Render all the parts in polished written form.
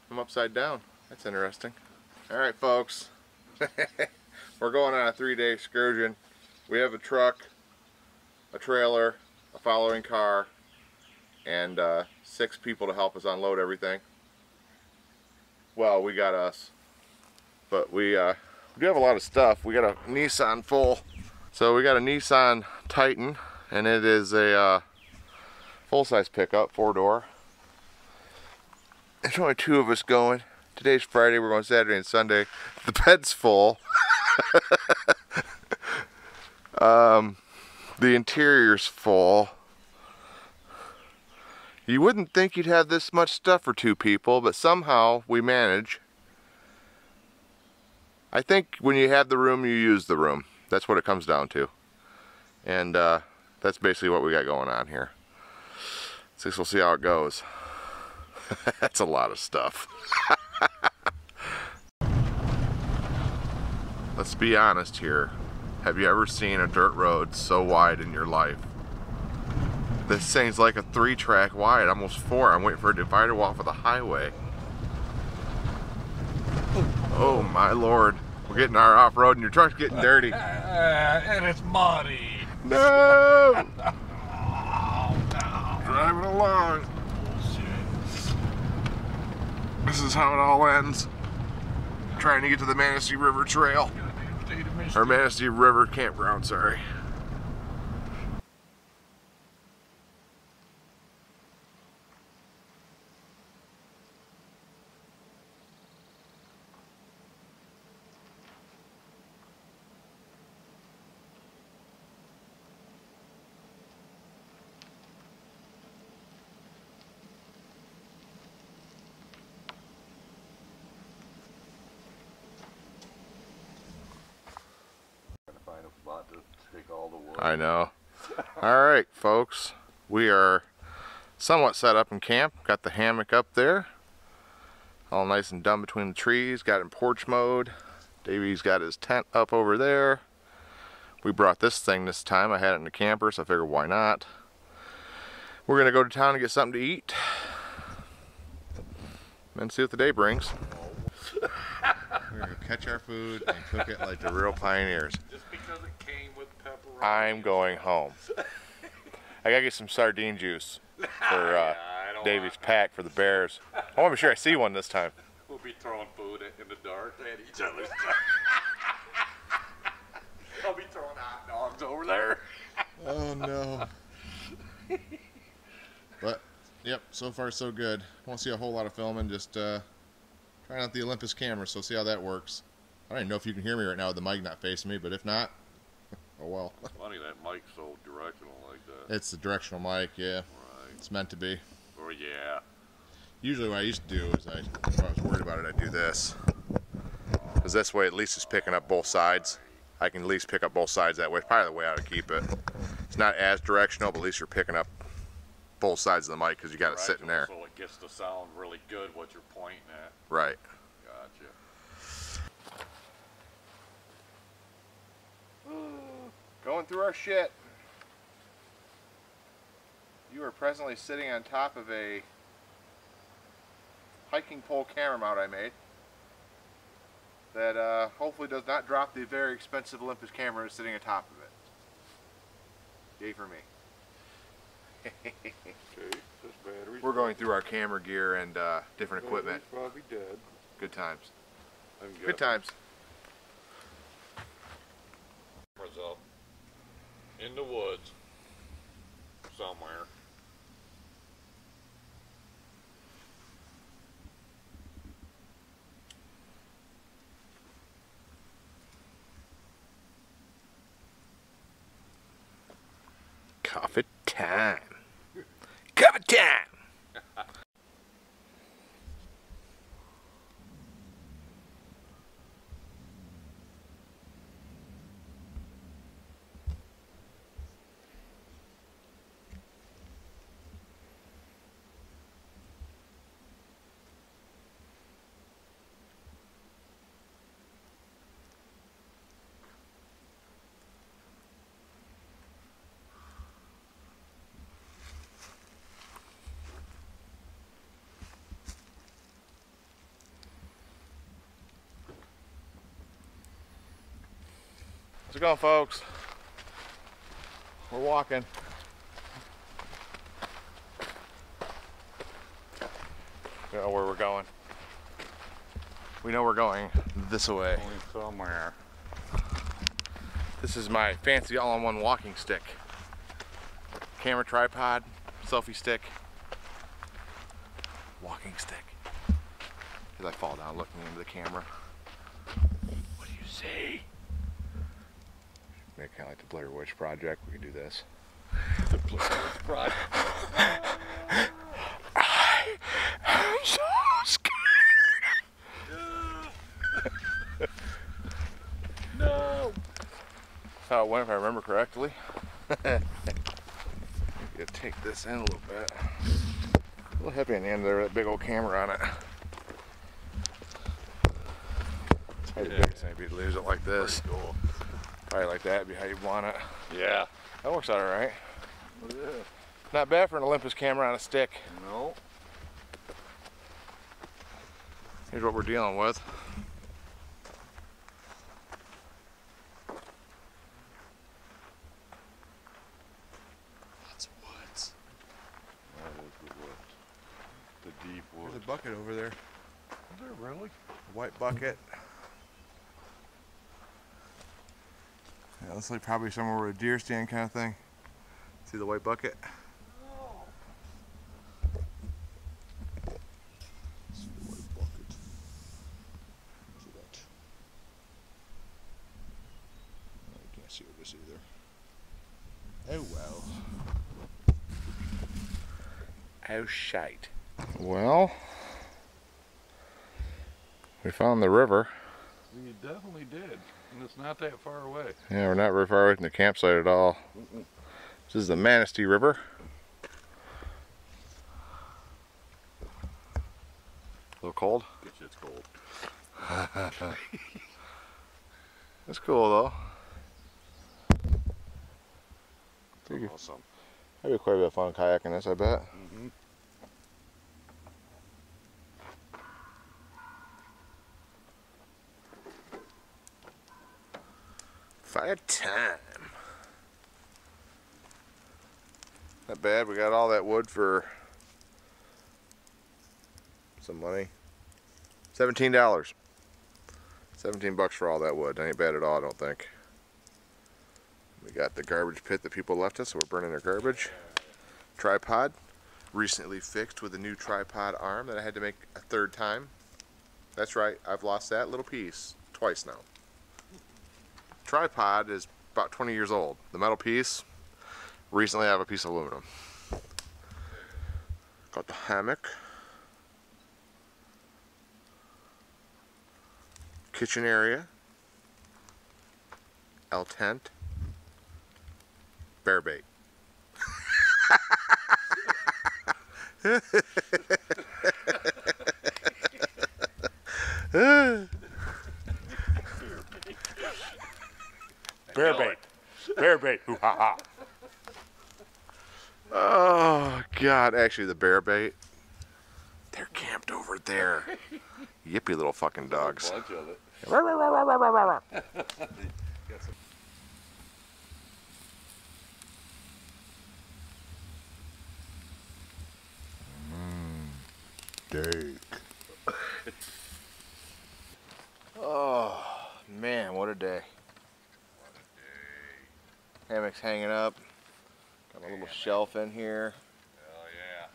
I'm upside down. That's interesting. Alright folks, we're going on a 3-day excursion. We have a truck, a trailer, a following car, and 6 people to help us unload everything. Well, we got us, but we do have a lot of stuff. We got a Nissan full. So we got a Nissan Titan, and it is a full-size pickup, 4-door. There's only 2 of us going. Today's Friday, we're going Saturday and Sunday. The bed's full. The interior's full. You wouldn't think you'd have this much stuff for 2 people, but somehow we manage. I think when you have the room, you use the room. That's what it comes down to. And that's basically what we got going on here. So we'll see how it goes. That's a lot of stuff. Let's be honest here. Have you ever seen a dirt road so wide in your life? This thing's like a 3-track wide, almost 4. I'm waiting for a divider wall for the highway. Oh my lord. We're getting our off-road and your truck's getting dirty. And it's muddy. No! Oh, no. Driving along. This is how it all ends. Trying to get to the Manistee River Trail. Or Manistee River Campground, sorry. I know. Alright folks, we are somewhat set up in camp. Got the hammock up there, all nice and done between the trees. Got it in porch mode. Davey's got his tent up over there. We brought this thing this time. I had it in the camper, so I figured why not. We're gonna go to town and get something to eat and see what the day brings. We're gonna catch our food and cook it like the real pioneers. Just because it came with pepperoni. I'm going home. I gotta get some sardine juice for Davey's pack for the bears. I want to be sure I see one this time. We'll be throwing food in the dark at each other's. I'll be throwing hot dogs over there. Oh no. But yep, so far so good. Won't see a whole lot of filming, just trying out the Olympus camera, so see how that works. I don't even know if you can hear me right now with the mic not facing me, but if not, oh well. Funny that mic's so directional like that. It's the directional mic, yeah. Right. It's meant to be. Oh yeah. Usually what I used to do is, if I was worried about it, I'd do this. Because this way at least it's picking up both sides. I can at least pick up both sides that way. It's probably the way I would keep it. It's not as directional, but at least you're picking up both sides of the mic because you got it sitting there. So it gets to sound really good what you're pointing at. Right. Gotcha. Going through our shit. You are presently sitting on top of a hiking pole camera mount I made that hopefully does not drop the very expensive Olympus camera sitting on top of it. Yay for me. Okay, We're going through our camera gear and different equipment. Probably dead. Good times. Good times. Cameras up in the woods somewhere. Coffee time. Coffee time. it going, folks? We're walking. Don't know where we're going. We know we're going this way. Going somewhere. This is my fancy all-in-one walking stick. Camera tripod, selfie stick, walking stick. As I fall down looking into the camera. What do you see? Make kind of like the Blair Witch Project. We can do this. The Blair Witch Project. I am so scared. No. That's how it went, if I remember correctly. Gotta take this in a little bit. A little heavy on the end there, that big old camera on it. It's probably the biggest thing, if you lose it like this. Cool. Probably like that would be how you want it. Yeah. That works out alright. Yeah. Not bad for an Olympus camera on a stick. No. Here's what we're dealing with. Lots of woods. That is the woods. The deep woods. There's a bucket over there. Is there really? A white bucket. Yeah, looks like probably somewhere with a deer stand kind of thing. See the white bucket? See the white bucket. See that? Oh, you can't see this either. Oh well. Oh shite. Well, we found the river. We definitely did. And it's not that far away. Yeah, we're not very far away from the campsite at all. This is the Manistee River. A little cold? Good shit's cold. That's cool though. Awesome. That'd be quite a bit of fun kayaking this, I bet. Mm-hmm. Fire time. Not bad. We got all that wood for some money. $17. 17 bucks for all that wood. That ain't bad at all, I don't think. We got the garbage pit that people left us, so we're burning their garbage. Tripod. Recently fixed with a new tripod arm that I had to make a third time. That's right, I've lost that little piece twice now. Tripod is about 20 years old. The metal piece, recently I have a piece of aluminum. Got the hammock. Kitchen area. L tent. Bear bait. Bear bait. Bear bait. Ooh, ha, ha. Oh, God. Actually, the bear bait, they're camped over there. Yippee little fucking dogs. A bunch of it. Steak. Oh, man, what a day. Hammock's hanging up. Got a little shelf in here. Hell yeah.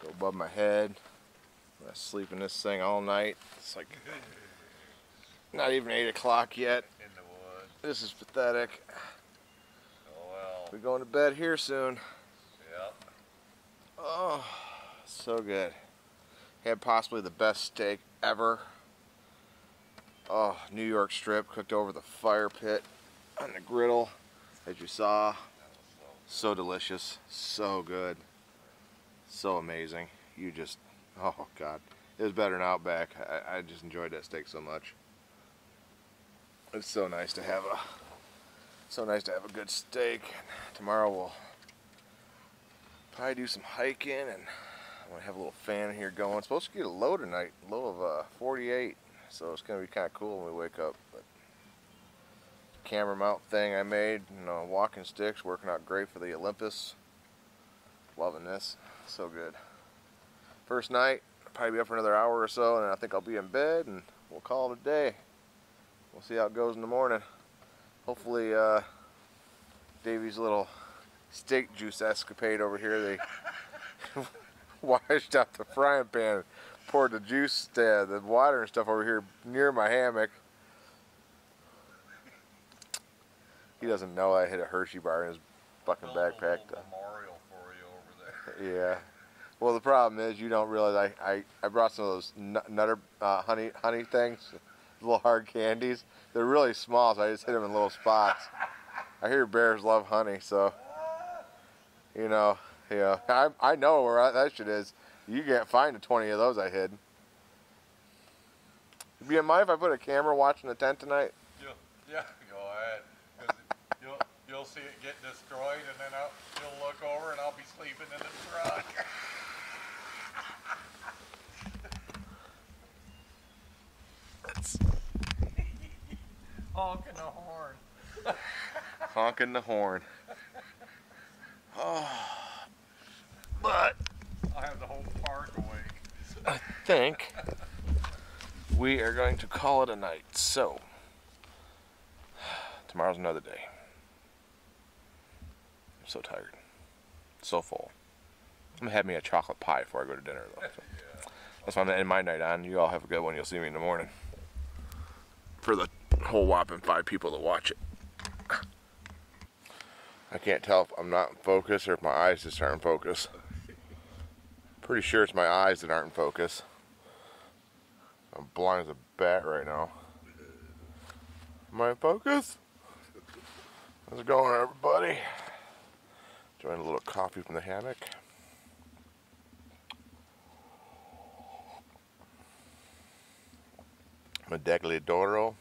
Go above my head. I'm gonna sleep in this thing all night. It's like not even 8 o'clock yet. In the woods. This is pathetic. Oh well. We're going to bed here soon. Yep. Oh, so good. Had possibly the best steak ever. Oh, New York strip cooked over the fire pit on the griddle, as you saw. So delicious, so good, so amazing. You just, oh God, it was better than Outback. I just enjoyed that steak so much. It's so nice to have a good steak. Tomorrow we'll probably do some hiking, and I'm gonna have a little fan here going. It's supposed to get a low tonight, low of 48, so it's gonna be kind of cool when we wake up. But camera mount thing I made. You know, walking sticks, working out great for the Olympus. Loving this, so good. First night, I'll probably be up for another hour or so, and I think I'll be in bed, and we'll call it a day. We'll see how it goes in the morning. Hopefully, Davy's little steak juice escapade over here, they washed out the frying pan, poured the juice, the water and stuff over here near my hammock. He doesn't know I hid a Hershey bar in his fucking backpack. A memorial for you over there. Yeah. Well, the problem is you don't realize I brought some of those nutter honey things, little hard candies. They're really small, so I just hit them in little spots. I hear bears love honey, so you know, yeah. I know where that shit is. You can't find the 20 of those I hid. Would you mind if I put a camera watching the tent tonight? Yeah, go ahead. 'Cause you'll see it get destroyed, and then you'll look over, and I'll be sleeping in the truck. Honking the horn. Honking the horn. Oh, but I have the whole park awake. I think we are going to call it a night. So tomorrow's another day. I'm so tired, so full. I'm gonna have me a chocolate pie before I go to dinner, though. So. Yeah. That's why I'm ending my night on. You all have a good one. You'll see me in the morning. For the whole whopping 5 people that watch it. I can't tell if I'm not in focus or if my eyes just aren't in focus. Pretty sure it's my eyes that aren't in focus. I'm blind as a bat right now. Am I in focus? How's it going, everybody? Enjoying a little coffee from the hammock. Medaglia d'Oro.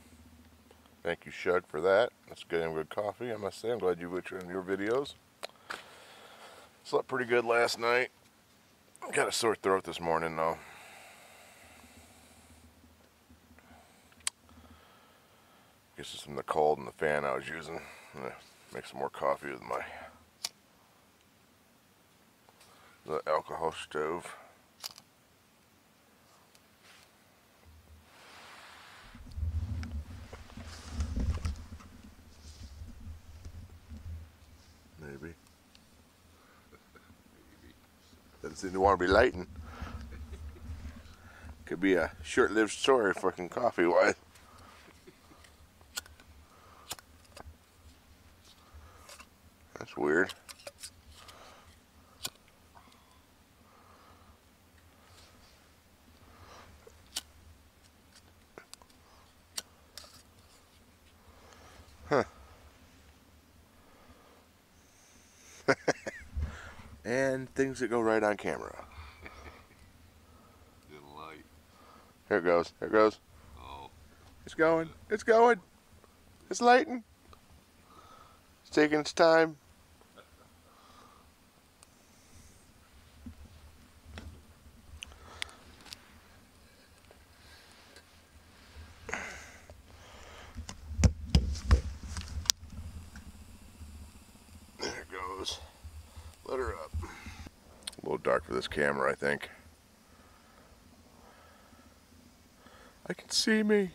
Thank you, Shug, for that. That's good coffee, I must say. I'm glad you put in your videos. Slept pretty good last night. Got a sore throat this morning, though. Guess it's from the cold and the fan I was using. I'm gonna make some more coffee with the alcohol stove. Maybe. Doesn't seem to want to be lighting. Could be a short-lived story, fucking coffee-wise. That's weird. Huh. And things that go right on camera. Didn't light. Here it goes. Here it goes. Oh. It's going. It's going. It's lighting. It's taking its time. There it goes. Let her up. A little dark for this camera, I think. I can see me.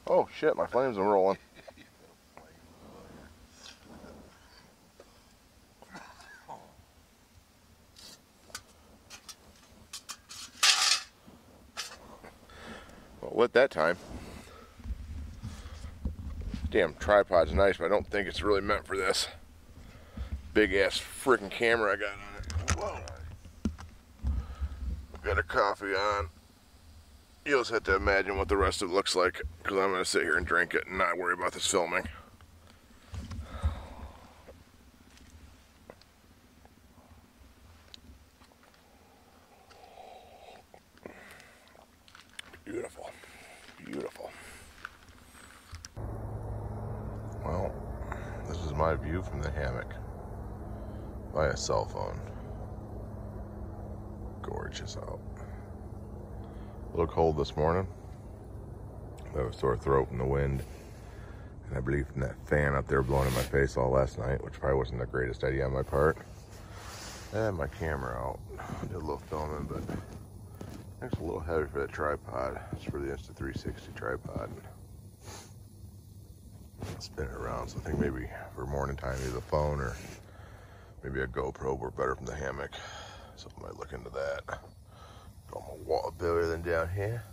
Oh shit, my flames are rolling. Well, lit that time. Damn tripod's nice, but I don't think it's really meant for this big ass freaking camera I got on it. Whoa. Got a coffee on. You'll just have to imagine what the rest of it looks like, because I'm going to sit here and drink it and not worry about this filming. Beautiful. Beautiful. Well, this is my view from the hammock via cell phone. Gorgeous out. A little cold this morning. I have a sore throat from the wind. And I believe in that fan up there blowing in my face all last night, which probably wasn't the greatest idea on my part. I had my camera out. Did a little filming, but it's a little heavy for that tripod. It's for the Insta360 tripod. Spin it around, so I think maybe for morning time, either the phone or maybe a GoPro were better from the hammock. So I might look into that. Got my water better than down here.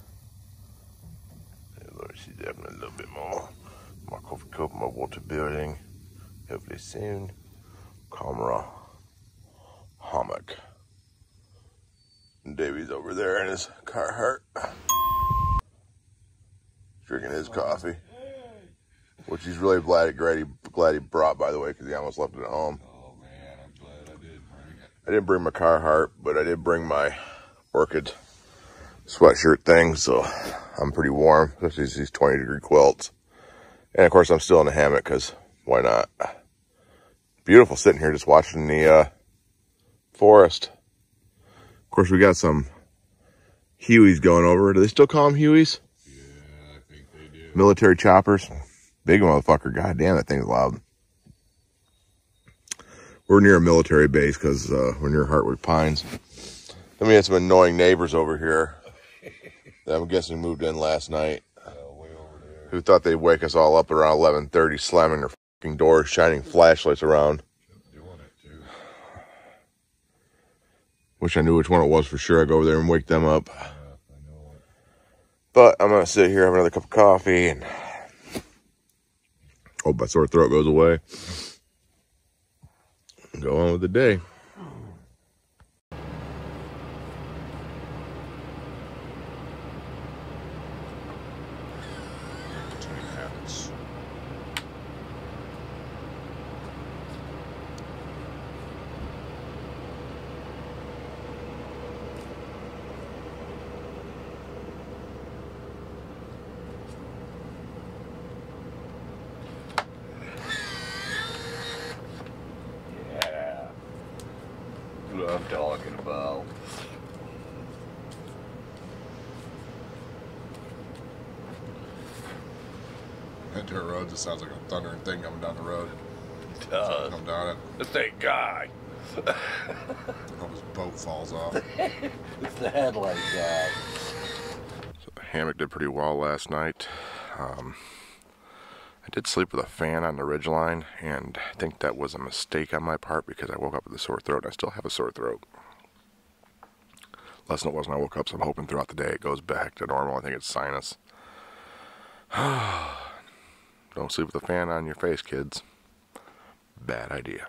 She's definitely a little bit more. My coffee cup, my water building. Hopefully soon. Camera. Hammock. And Davey's over there in his Carhartt. Drinking his coffee. Which he's really glad he brought, by the way, because he almost left it at home. Oh man, I'm glad I did bring it. I didn't bring my Carhartt, but I did bring my Orchid sweatshirt thing, so I'm pretty warm, especially these 20-degree quilts. And of course, I'm still in the hammock, because why not? Beautiful sitting here just watching the forest. Of course, we got some Hueys going over. Do they still call them Hueys? Yeah, I think they do. Military choppers. Big motherfucker. God damn, that thing's loud. We're near a military base because we're near Heartwood Pines. Then we had some annoying neighbors over here that I'm guessing moved in last night. Way over there. Who thought they'd wake us all up around 11:30, slamming their fucking doors, shining flashlights around. Doing it too. Wish I knew which one it was for sure. I'd go over there and wake them up. Yeah, I know it. But I'm going to sit here, have another cup of coffee, and hope my sore throat goes away. Go on with the day. What I'm talking about. That dirt road just sounds like a thundering thing coming down the road. It does. Come down it. It's that guy. I hope his boat falls off. It's the headlight guy. So the hammock did pretty well last night. I did sleep with a fan on the ridgeline, and I think that was a mistake on my part because I woke up with a sore throat, and I still have a sore throat. Less than it was when I woke up, so I'm hoping throughout the day it goes back to normal. I think it's sinus. Don't sleep with a fan on your face, kids. Bad idea.